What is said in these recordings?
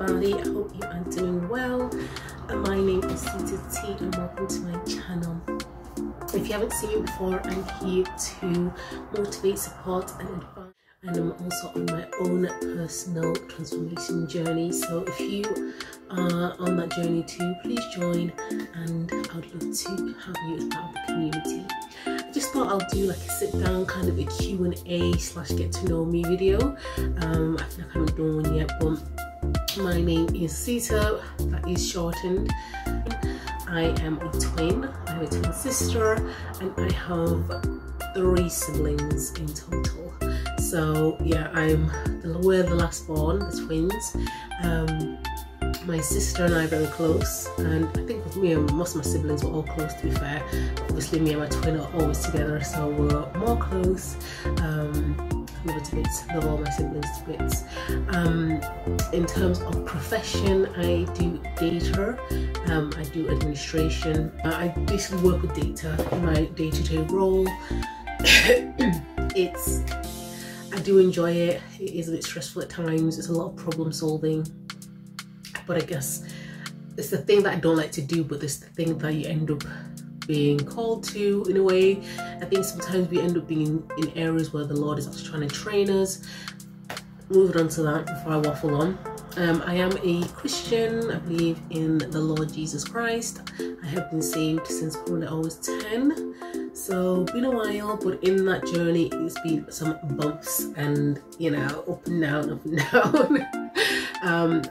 everybody, I hope you are doing well. My name is Sitha and welcome to my channel. If you haven't seen me before, I'm here to motivate, support and advise, and I'm also on my own personal transformation journey. So if you are on that journey too, please join, and I would love to have you as part of the community. I just thought I'll do like a sit down kind of a Q&A / get to know me video. I feel like I haven't done one yet, but my name is Sitha, that is shortened. I am a twin. I have a twin sister and I have 3 siblings in total. So yeah, we're the last born, the twins. My sister and I are very close, and I think with me and most of my siblings were all close, to be fair. Obviously me and my twin are always together, so we're more close. Love to bits, love all my siblings to bits. In terms of profession, I do data, I do administration. I basically work with data in my day-to-day role. I do enjoy it. It is a bit stressful at times. It's a lot of problem solving, but I guess it's the thing that I don't like to do, but it's the thing that you end up being called to in a way. I think sometimes we end up being in areas where the Lord is actually trying to train us. Moving on to that before I waffle on. I am a Christian. I believe in the Lord Jesus Christ. I have been saved since probably I was 10. So been a while, but in that journey it's been some bumps and, you know, up and down, up and down.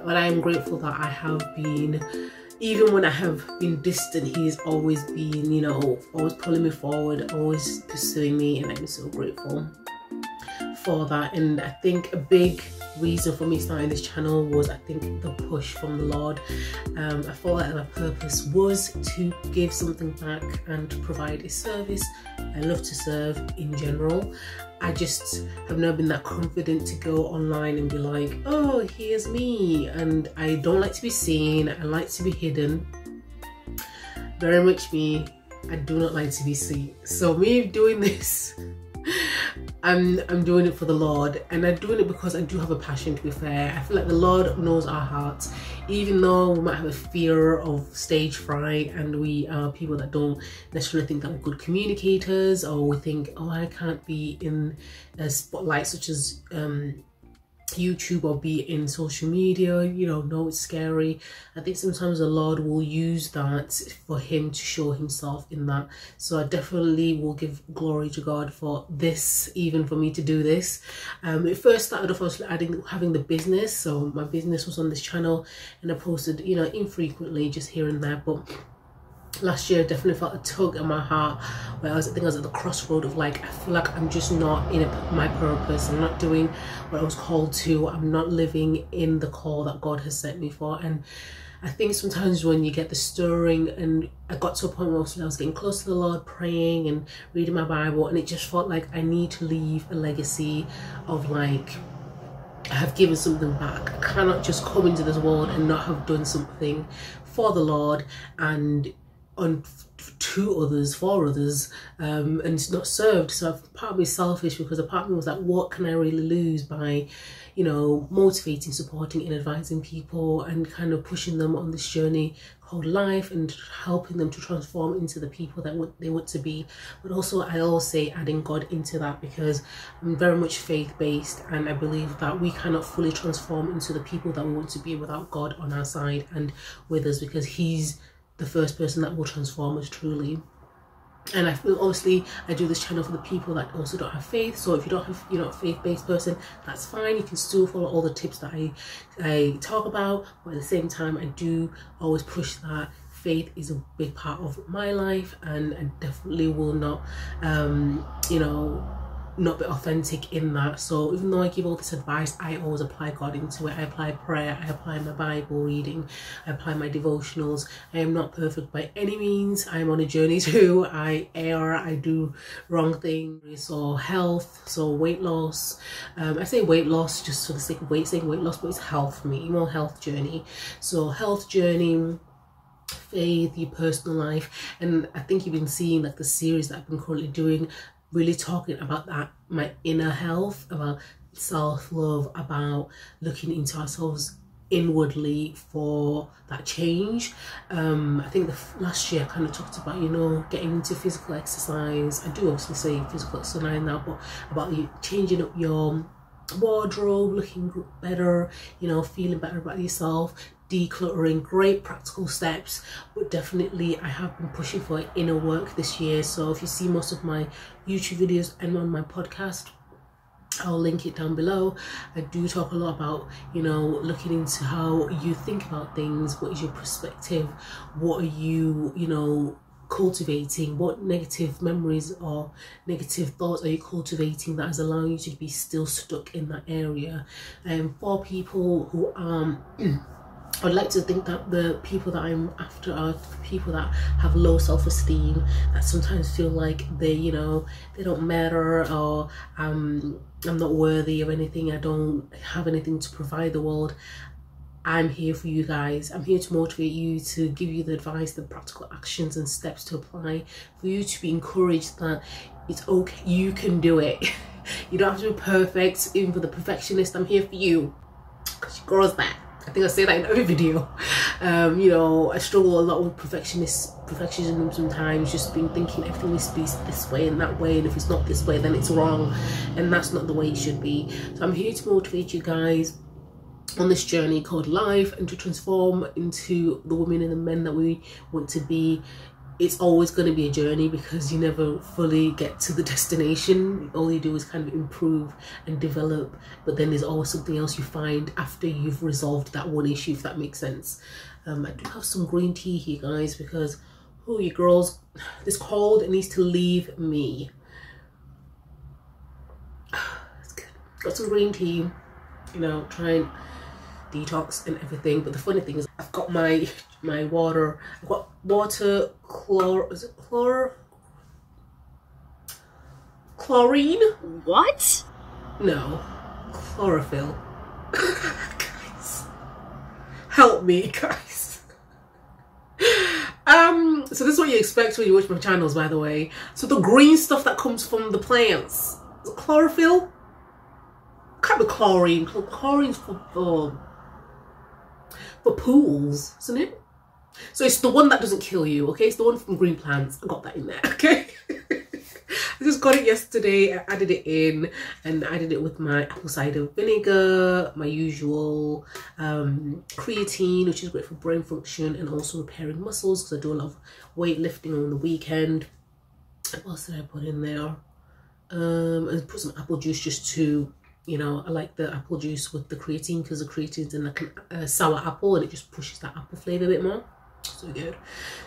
But I am grateful that I have been, even when I have been distant, he's always been, you know, always pulling me forward, always pursuing me, and I'm so grateful for that. And I think a big reason for me starting this channel was, I think, the push from the Lord. I felt like my purpose was to give something back and to provide a service. I love to serve in general. I just have never been that confident to go online and be like, oh, here's me. And I don't like to be seen. I like to be hidden. Very much me. I do not like to be seen. So me doing this, I'm doing it for the Lord, and I'm doing it because I do have a passion, to be fair. I feel like the Lord knows our hearts, even though we might have a fear of stage fright and we are people that don't necessarily think that we're good communicators, or we think, oh, I can't be in a spotlight such as YouTube or be in social media, you know, no, it's scary. I think sometimes the Lord will use that for him to show himself in that. So I definitely will give glory to God for this, even for me to do this. It first started off obviously having the business, so my business was on this channel and I posted, you know, infrequently, just here and there. But last year I definitely felt a tug in my heart where I think I was at the crossroad of like, I feel like I'm just not in my purpose. I'm not doing what I was called to. I'm not living in the call that God has set me for. And I think sometimes when you get the stirring, and I got to a point where I was getting close to the Lord, praying and reading my Bible, and it just felt like I need to leave a legacy of like, I have given something back. I cannot just come into this world and not have done something for the Lord and on to others, for others, and it's not served. So part of me is selfish, because a part of me was like, what can I really lose by, you know, motivating, supporting and advising people and kind of pushing them on this journey called life and helping them to transform into the people that they want to be. But also I always say adding God into that, because I'm very much faith-based, and I believe that we cannot fully transform into the people that we want to be without God on our side and with us, because he's the first person that will transform us truly. And I feel, obviously I do this channel for the people that also don't have faith. So if you don't have, you're not a faith-based person, that's fine. You can still follow all the tips that I talk about, but at the same time I do always push that faith is a big part of my life, and I definitely will not you know, not be authentic in that. So even though I give all this advice, I always apply God into it. I apply prayer, I apply my Bible reading, I apply my devotionals. I am not perfect by any means. I'm on a journey too. I err, I do wrong things. So health, so weight loss. I say weight loss just for the sake of saying weight loss, but it's health for me, more health journey. So health journey, faith, your personal life. And I think you've been seeing like the series that I've been currently doing, really talking about that, my inner health, about self-love, about looking into ourselves inwardly for that change. I think last year I kind of talked about, you know, getting into physical exercise. I do obviously say physical exercise now, but about you changing up your wardrobe, looking better, you know, feeling better about yourself, decluttering. Great practical steps, but definitely I have been pushing for inner work this year. So if you see most of my YouTube videos and on my podcast, I'll link it down below. I do talk a lot about, you know, looking into how you think about things. What is your perspective? What are you, you know, cultivating? What negative memories or negative thoughts are you cultivating that is allowing you to be still stuck in that area? And for people who I'd like to think that the people that I'm after are people that have low self-esteem, that sometimes feel like they, you know, they don't matter, or I'm not worthy of anything, I don't have anything to provide the world. I'm here for you guys. I'm here to motivate you, to give you the advice, the practical actions and steps to apply, for you to be encouraged that it's okay, you can do it. You don't have to be perfect. Even for the perfectionist, I'm here for you, because your girl's that. I think I say that in every video. You know, I struggle a lot with perfectionism sometimes, just been thinking everything needs to be this way and that way, and if it's not this way then it's wrong, and that's not the way it should be. So I'm here to motivate you guys on this journey called life, and to transform into the women and the men that we want to be. It's always going to be a journey, because you never fully get to the destination. All you do is kind of improve and develop, but then there's always something else you find after you've resolved that one issue, if that makes sense. I do have some green tea here, guys, because oh, you girls, this cold, it needs to leave me. It's good. Got some green tea, you know, try and detox and everything. But the funny thing is, I've got my water. I've got water, chlorine? What? No, chlorophyll. Guys, help me, guys. So this is what you expect when you watch my channels, by the way. So the green stuff that comes from the plants, the chlorophyll, can't be chlorine. Chlorine's for pools, isn't it? So it's the one that doesn't kill you, okay? It's the one from green plants. I got that in there, okay? I just got it yesterday. I added it in, and I did it with my apple cider vinegar, my usual creatine, which is great for brain function and also repairing muscles, because I do a lot of weightlifting on the weekend. What else did I put in there? And put some apple juice just to, you know, I like the apple juice with the creatine, because the creatine's in like a sour apple, and it just pushes that apple flavour a bit more. So good,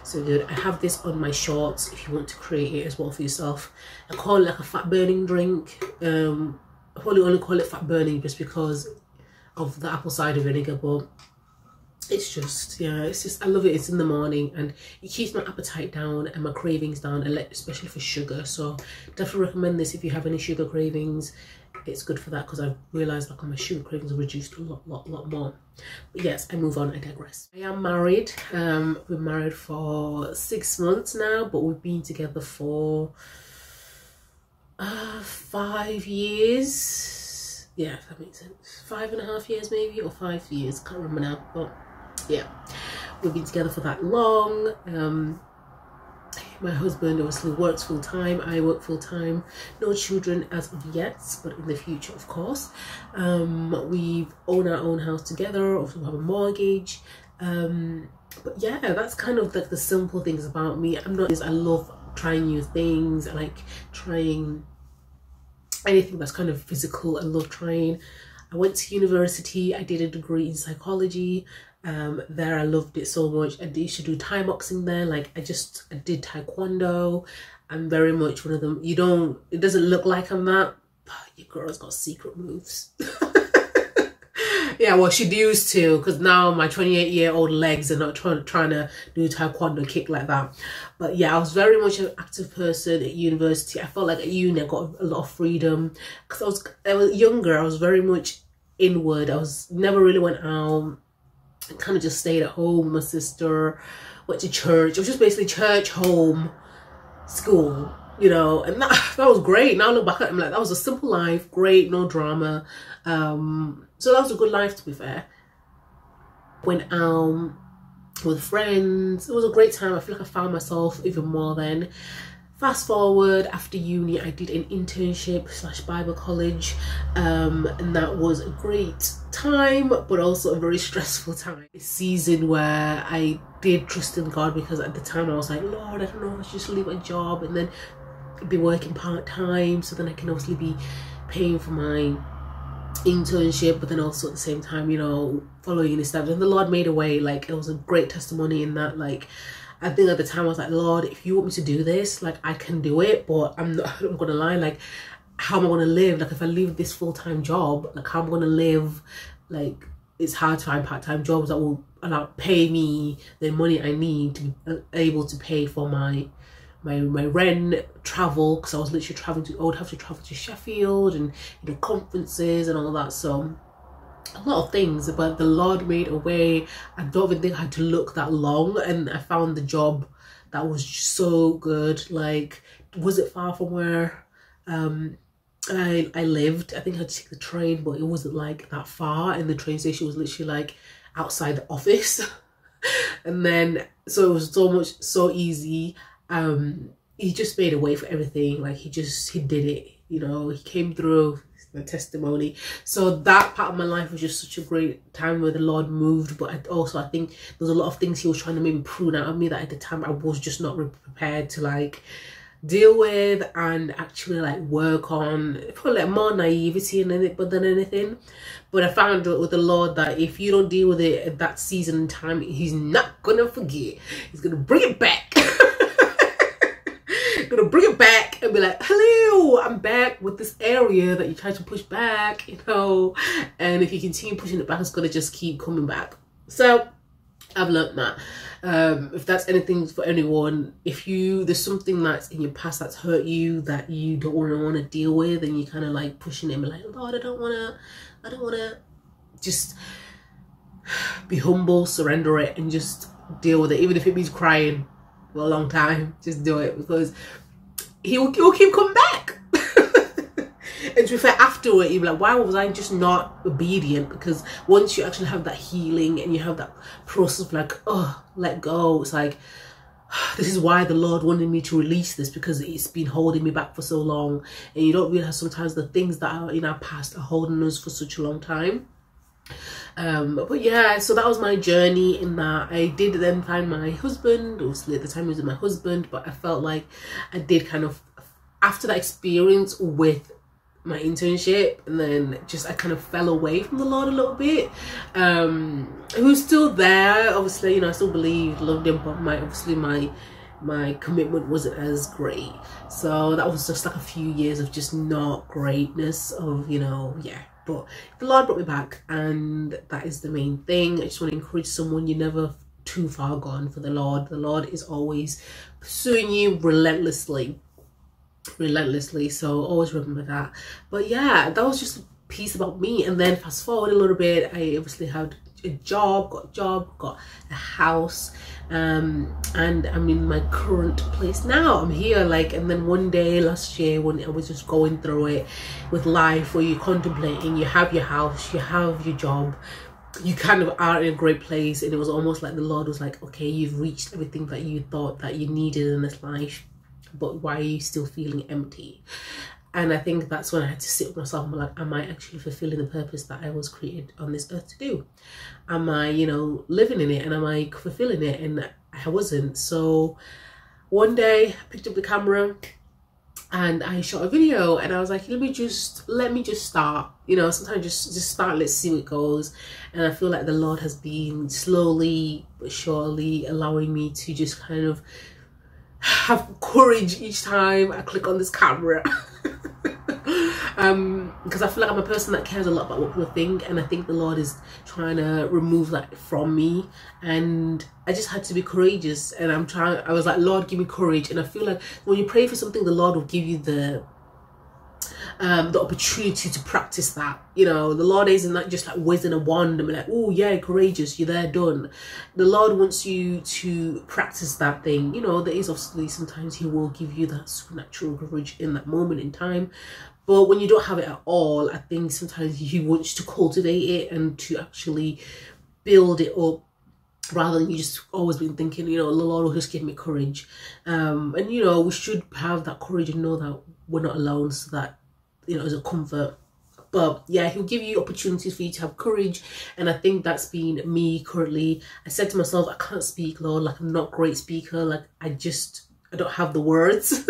so good. I have this on my shorts if you want to create it as well for yourself. I call it like a fat burning drink. I probably only call it fat burning just because of the apple cider vinegar, but it's just, yeah, it's just, I love it. It's in the morning, and it keeps my appetite down and my cravings down, especially for sugar. So definitely recommend this if you have any sugar cravings. It's good for that, because I've realised like my sugar cravings are reduced a lot more. But yes, I move on, I digress. I am married. We've been married for 6 months now, but we've been together for 5 years. Yeah, if that makes sense. 5.5 years maybe, or 5 years, can't remember now. But yeah, we've been together for that long. My husband obviously works full time. I work full time. No children as of yet, but in the future, of course. We own our own house together. Also, we have a mortgage. But yeah, that's kind of like the simple things about me. I love trying new things. I like trying anything that's kind of physical. I love trying. I went to university. I did a degree in psychology. There I loved it so much. I used to do Thai boxing there. Like I did taekwondo. I'm very much one of them. It doesn't look like I'm that, but your girl's got secret moves. Yeah, well, she used to, because now my 28-year-old legs are not trying to do taekwondo kick like that. But yeah, I was very much an active person at university. I felt like at uni I got a lot of freedom, because I was younger. I was very much inward. I never really went out. I kind of just stayed at home with my sister, went to church. It was just basically church, home, school, you know, and that was great. Now I look back at it, I'm like, that was a simple life, great, no drama. So that was a good life, to be fair. went out with friends. It was a great time. I feel like I found myself even more then. Fast forward, after uni, I did an internship / Bible college, and that was a great time, but also a very stressful time. A season where I did trust in God, because at the time I was like, Lord, I don't know if I should just leave my job and then be working part-time, so then I can obviously be paying for my internship, but then also at the same time, you know, following in his steps. And the Lord made a way. Like, it was a great testimony in that, like, I think at the time I was like, Lord, if you want me to do this, like, I can do it, but I'm gonna lie, like, how am I gonna live? Like, if I leave this full-time job, like, how am I gonna live? Like, it's hard to find part-time jobs that will pay me the money I need to be able to pay for my rent, travel, because I was literally I would have to travel to Sheffield and, you know, conferences and all that. So a lot of things, but the Lord made a way. I don't even think I had to look that long, and I found the job that was just so good. Like, was it far from where I lived? I think I had to take the train, but it wasn't like that far, and the train station was literally like outside the office. And then, so it was so easy. He just made a way for everything. Like, he did it, you know, he came through. The testimony. So that part of my life was just such a great time where the Lord moved, but I think there's a lot of things he was trying to maybe prune out of me that at the time I was just not prepared to like deal with and actually like work on. Probably like more naivety than anything. But I found with the Lord that if you don't deal with it at that season and time, he's not gonna forget. He's gonna bring it back. Gonna bring it back and be like, hello, I'm back with this area that you tried to push back, you know, and if you continue pushing it back, it's gonna just keep coming back. So I've learned that. If that's anything for anyone, if there's something that's in your past that's hurt you that you don't want to deal with, and you kind of like pushing it and be like, Lord, I don't wanna, just be humble, surrender it, and just deal with it, even if it means crying for a long time. Just do it, because he will keep coming back. And to be fair, after it, you'll be like, why was I just not obedient? Because once you actually have that healing and you have that process of like, oh, let go, it's like, this is why the Lord wanted me to release this, because it's been holding me back for so long. And you don't realize sometimes the things that are in our past are holding us for such a long time. But yeah, so that was my journey in that. I did then find my husband. Obviously at the time it was my husband, but I felt like I did kind of, after that experience with my internship, and then just I kind of fell away from the Lord a little bit. He was still there, obviously, you know, I still believed, loved him, but my commitment wasn't as great. So that was just like a few years of just not greatness of, you know, yeah. But the Lord brought me back, and that is the main thing. I just want to encourage someone, you're never too far gone for the Lord. The Lord is always pursuing you relentlessly. So always remember that. But yeah, that was just a piece about me. And then fast forward a little bit, I obviously had a job, got a house, and I'm in my current place now. I'm here, like, and then one day last year when I was just going through it with life, where you're contemplating, you have your house, you have your job, you kind of are in a great place, and it was almost like the Lord was like, okay, you've reached everything that you thought that you needed in this life, but why are you still feeling empty? And I think that's when I had to sit with myself and be like, am I actually fulfilling the purpose that I was created on this earth to do? Am I, you know, living in it, and am I fulfilling it? And I wasn't. So one day I picked up the camera and I shot a video, and I was like, let me just start, you know, sometimes just start, let's see what goes. And I feel like the Lord has been slowly but surely allowing me to just kind of have courage each time I click on this camera. Because I feel like I'm a person that cares a lot about what people think, and I think the Lord is trying to remove that from me, and I just had to be courageous. And I was like, Lord, give me courage. And I feel like when you pray for something, the Lord will give you the opportunity to practice that. You know, the Lord isn't like just like waving a wand and be like, oh yeah, courageous, you're there, done. The Lord wants you to practice that thing. You know, there is obviously sometimes he will give you that supernatural courage in that moment in time, but when you don't have it at all, I think sometimes he wants to cultivate it and to actually build it up, rather than you just always been thinking, you know, the Lord will just give me courage. And you know, we should have that courage and know that we're not alone, so that, you know, as a comfort. But yeah, he'll give you opportunities for you to have courage, and I think that's been me currently. I said to myself, I can't speak, Lord, like I'm not a great speaker, like I don't have the words.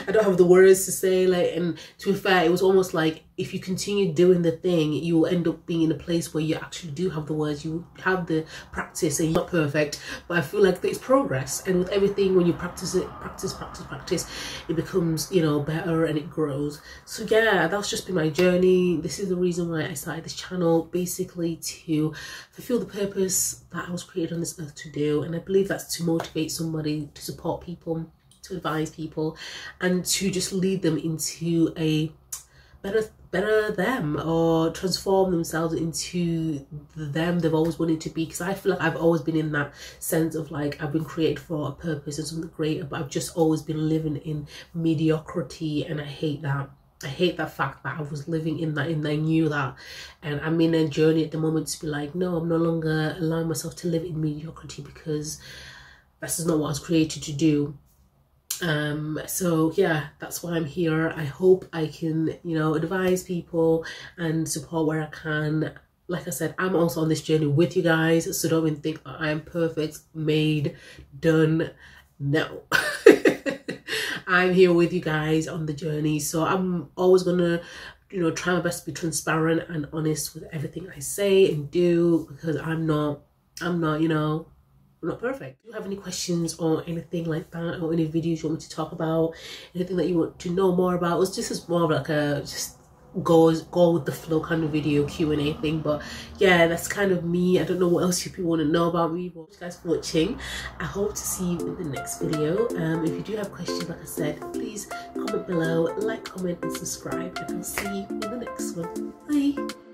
I don't have the words to say, like, and to be fair, it was almost like if you continue doing the thing, you will end up being in a place where you actually do have the words, you have the practice, and you're not perfect, but I feel like there's progress, and with everything, when you practice it, practice, it becomes, you know, better, and it grows. So yeah, that's just been my journey. This is the reason why I started this channel, basically to fulfill the purpose that I was created on this earth to do, and I believe that's to motivate somebody, to support people, to advise people, and to just lead them into a better them, or transform themselves into the them they've always wanted to be. Because I feel like I've always been in that sense of like, I've been created for a purpose and something greater, but I've just always been living in mediocrity, and I hate that. I hate that fact that I was living in that, and I knew that, and I'm in a journey at the moment to be like, no, I'm no longer allowing myself to live in mediocrity, because this is not what I was created to do. So yeah, that's why I'm here. I hope I can, you know, advise people and support where I can. Like I said, I'm also on this journey with you guys, so don't even think that I'm perfect, made, done. No. I'm here with you guys on the journey, so I'm always gonna, you know, try my best to be transparent and honest with everything I say and do, because I'm not, you know, I'm not perfect. Do you have any questions or anything like that, or any videos you want me to talk about, anything that you want to know more about? It's just more of like a just go with the flow kind of video, Q&A thing. But yeah, that's kind of me. I don't know what else you people want to know about me, but thank you guys for watching. I hope to see you in the next video. If you do have questions, like I said, please comment below, like, comment and subscribe, and I'll see you in the next one. Bye.